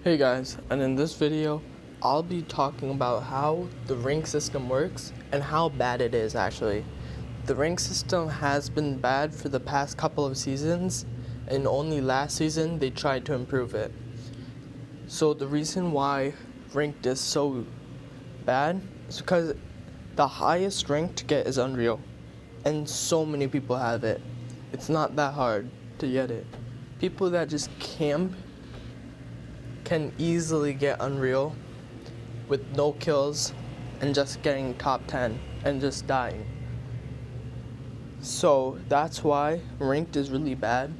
Hey guys, and in this video, I'll be talking about how the rank system works and how bad it is actually. The rank system has been bad for the past couple of seasons, and only last season they tried to improve it. So the reason why ranked is so bad is because the highest rank to get is Unreal, and so many people have it. It's not that hard to get it. People that just camp can easily get Unreal with no kills and just getting top 10 and just dying. So that's why ranked is really bad,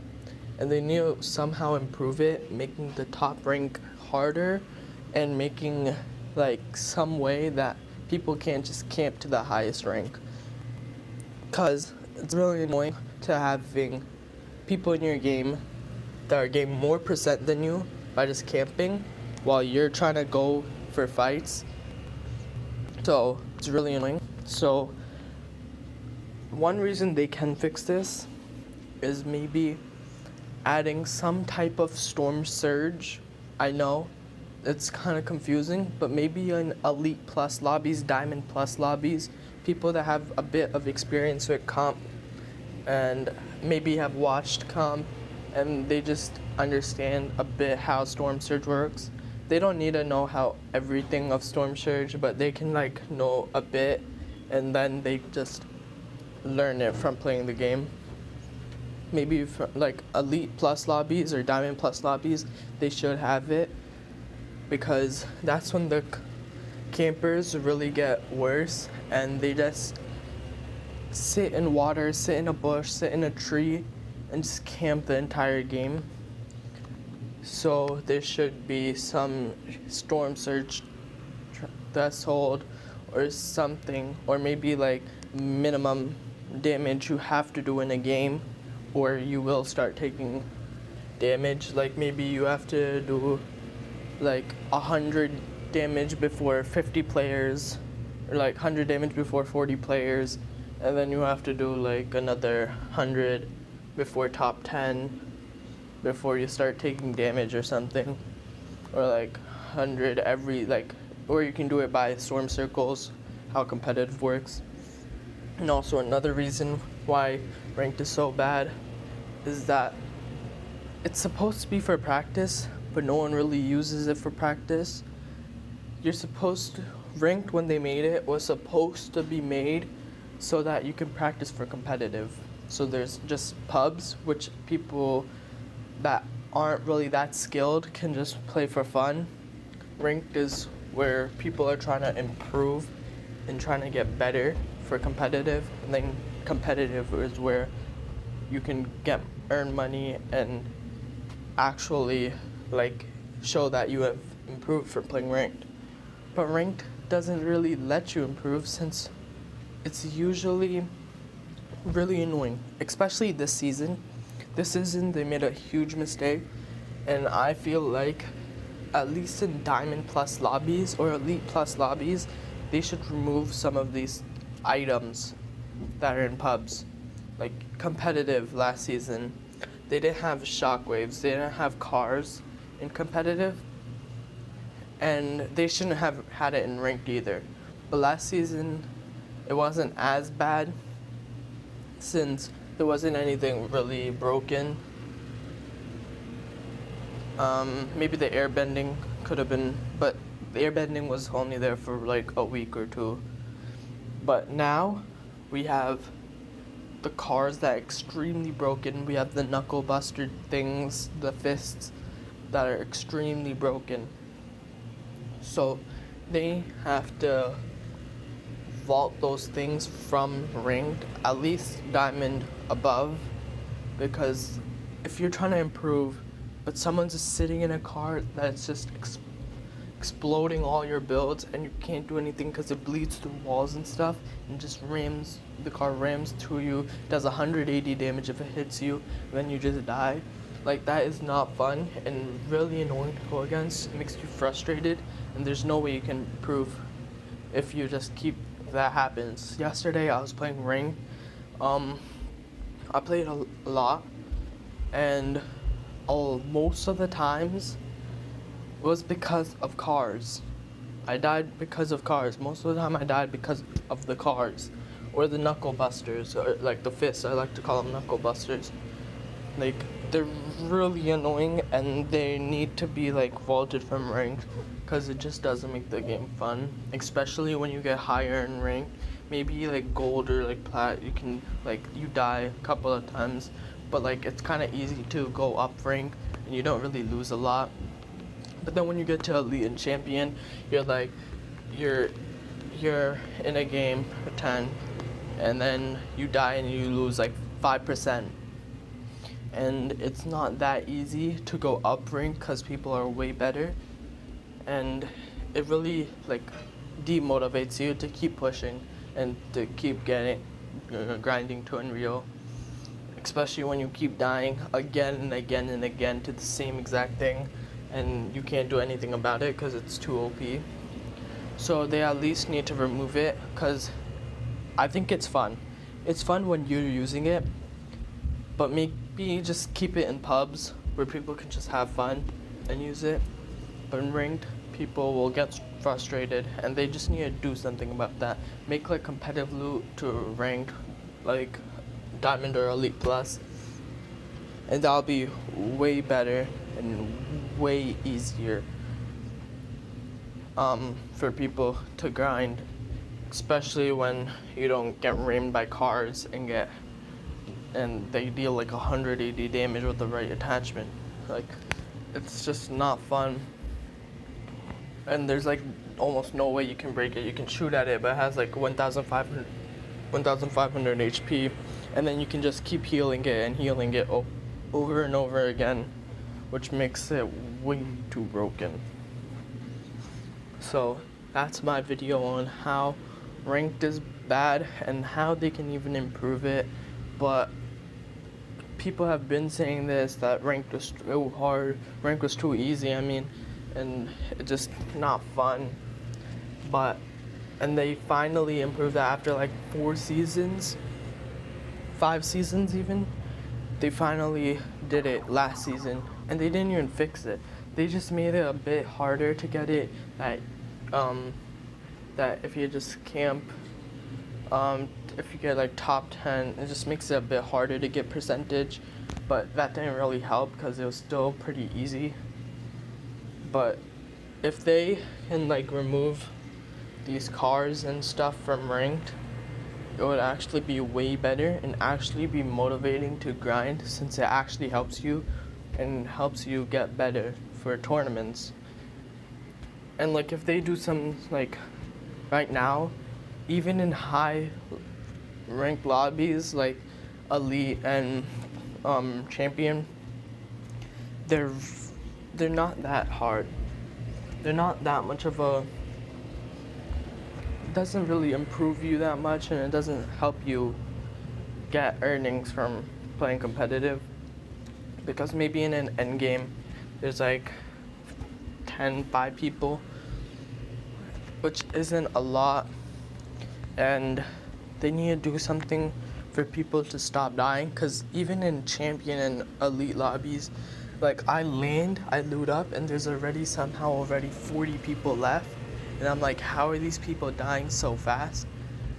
and they need to somehow improve it, making the top rank harder and making like some way that people can't just camp to the highest rank, because it's really annoying to having people in your game that are getting more percent than you by just camping while you're trying to go for fights. So it's really annoying. So one reason they can fix this is maybe adding some type of storm surge. I know it's kind of confusing, but maybe in elite plus lobbies, diamond plus lobbies, people that have a bit of experience with comp and maybe have watched comp and they just understand a bit how storm surge works. They don't need to know how everything of storm surge, but they can like know a bit, and then they just learn it from playing the game. Maybe for like elite plus lobbies or diamond plus lobbies, they should have it, because that's when the campers really get worse and they just sit in water, sit in a bush, sit in a tree and just camp the entire game. So there should be some storm surge threshold or something, or maybe like minimum damage you have to do in a game or you will start taking damage. Like maybe you have to do like 100 damage before 50 players, or like 100 damage before 40 players, and then you have to do like another 100 before top 10 before you start taking damage or something, or like 100 every or you can do it by storm circles, how competitive works. And also another reason why ranked is so bad is that it's supposed to be for practice, but no one really uses it for practice. Ranked, when they made it, was supposed to be made so that you can practice for competitive. So there's just pubs, which people that aren't really that skilled can just play for fun. Ranked is where people are trying to improve and trying to get better for competitive, and then competitive is where you can earn money and actually like show that you have improved for playing ranked. But ranked doesn't really let you improve, since it's usually really annoying, especially this season. This season they made a huge mistake, and I feel like at least in diamond plus lobbies or elite plus lobbies, they should remove some of these items that are in pubs. Like competitive last season, they didn't have shockwaves, they didn't have cars in competitive, and they shouldn't have had it in ranked either. But last season it wasn't as bad, since there wasn't anything really broken. Maybe the airbending could have been, but the airbending was only there for like a week or two. But now we have the cars that are extremely broken. We have the knuckle buster things, the fists that are extremely broken. So they have to vault those things from ranked, at least diamond above, because if you're trying to improve but someone's just sitting in a car that's just exploding all your builds and you can't do anything because it bleeds through walls and stuff and just the car rams to you, does 180 damage if it hits you, then you just die. Like, that is not fun and really annoying to go against. It makes you frustrated, and there's no way you can improve if you just keep that happens. Yesterday I was playing Ring. I played a lot, and most of the times was because of cars. I died because of cars. Most of the time I died because of the cars. Or the knuckle busters, or like the fists, I like to call them knuckle busters. Like, they're really annoying and they need to be like vaulted from rank because it just doesn't make the game fun. Especially when you get higher in rank. Maybe like gold or like plat, you can like you die a couple of times, but like it's kind of easy to go up rank and you don't really lose a lot. But then when you get to elite and champion, you're like you're in a game, pretend, and then you die and you lose like 5%. And it's not that easy to go up rank because people are way better, and it really like demotivates you to keep pushing and to keep getting grinding to Unreal, especially when you keep dying again and again and again to the same exact thing and you can't do anything about it because it's too OP. So they at least need to remove it because I think it's fun. It's fun when you're using it, but maybe just keep it in pubs where people can just have fun and use it. But in ranked, people will get frustrated and they just need to do something about that. Make like competitive loot to rank like Diamond or Elite Plus, and that'll be way better and way easier for people to grind, especially when you don't get rammed by cars and they deal like 180 damage with the right attachment. Like, it's just not fun. And there's like almost no way you can break it. You can shoot at it, but it has like 1,500 HP, and then you can just keep healing it and healing it over and over again, which makes it way too broken. So that's my video on how ranked is bad and how they can even improve it. But people have been saying this, that ranked was too hard, ranked was too easy, and it's just not fun. And they finally improved that after like 4 seasons, 5 seasons even. They finally did it last season, and they didn't even fix it. They just made it a bit harder to get it, that if you just camp, if you get like top 10, it just makes it a bit harder to get percentage, but that didn't really help because it was still pretty easy. But if they can like remove these cars and stuff from ranked, it would actually be way better and actually be motivating to grind, since it actually helps you and helps you get better for tournaments. And like if they do some, like right now, even in high ranked lobbies like elite and champion, they're not that hard. They're not that much of a, it doesn't really improve you that much, and it doesn't help you get earnings from playing competitive, because maybe in an end game there's like 5 people, which isn't a lot, and they need to do something for people to stop dying, because even in champion and elite lobbies, like I loot up and there's already 40 people left, and I'm like, how are these people dying so fast?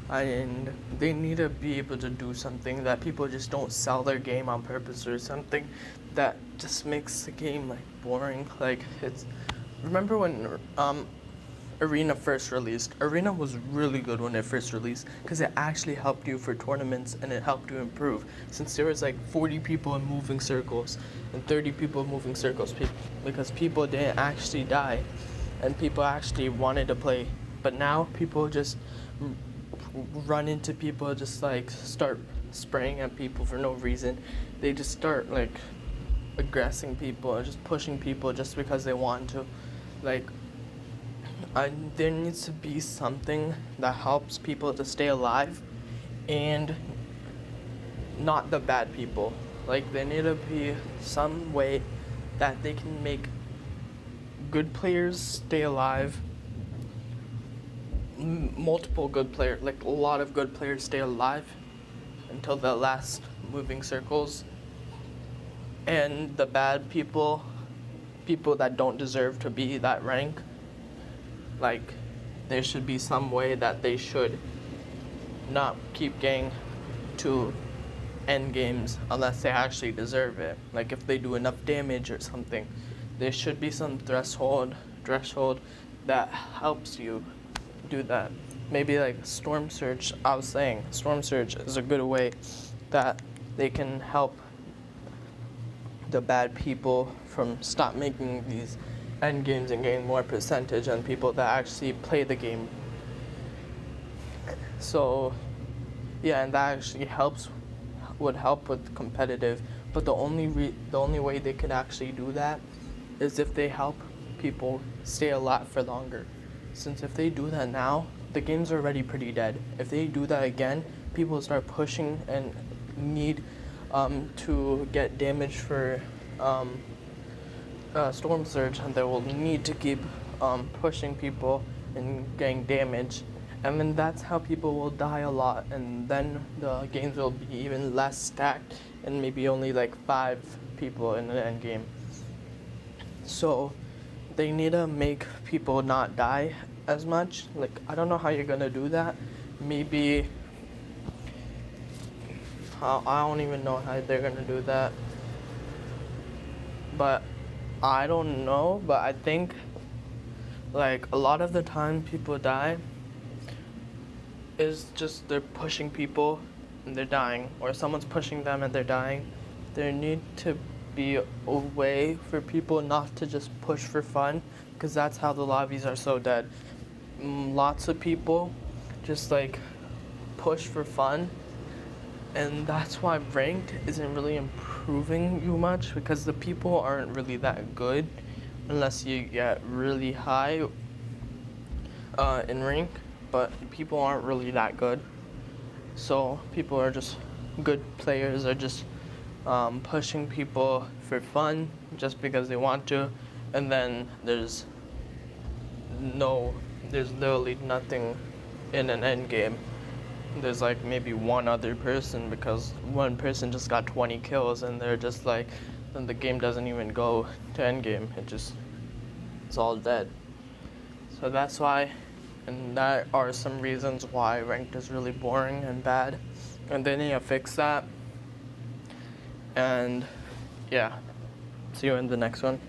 And they need to be able to do something that people just don't sell their game on purpose, or something that just makes the game like boring. Like, remember when Arena first released? Arena was really good when it first released because it actually helped you for tournaments and it helped you improve, since there was like 40 people in moving circles and 30 people in moving circles because people didn't actually die and people actually wanted to play. But now people just run into people, just like start spraying at people for no reason. They just start like aggressing people and just pushing people just because they want to. Like, there needs to be something that helps people to stay alive and not the bad people. Like, there need to be some way that they can make good players stay alive, multiple good players, like a lot of good players stay alive until the last moving circles, and the bad people people that don't deserve to be that rank, like, there should be some way that they should not keep getting to end games unless they actually deserve it. Like, if they do enough damage or something, there should be some threshold that helps you do that. Maybe like Storm Surge. I was saying Storm Surge is a good way that they can help the bad people from stop making these end games and getting more percentage on people that actually play the game. So yeah, and that actually would help with competitive, but the only way they could actually do that is if they help people stay alive for longer. Since if they do that now, the game's already pretty dead. If they do that again, people start pushing and need to get damage for Storm Surge, and they will need to keep pushing people and getting damage. And then that's how people will die a lot, and then the games will be even less stacked and maybe only like 5 people in the end game. So they need to make people not die as much. Like, I don't know how you're gonna do that. Maybe I don't even know how they're gonna do that. But I don't know, but I think like a lot of the time people die is just they're pushing people and they're dying, or someone's pushing them and they're dying. There need to be a way for people not to just push for fun, because that's how the lobbies are so dead. Lots of people just like push for fun, and that's why ranked isn't really improving you much, because the people aren't really that good unless you get really high in rank, but people aren't really that good. So people are just good players are just pushing people for fun just because they want to, and then there's literally nothing in an end game. There's like maybe one other person, because one person just got 20 kills and they're just like, then the game doesn't even go to end game. It's all dead. So that's why, and that are some reasons why ranked is really boring and bad, and they need to fix that. And yeah, see you in the next one.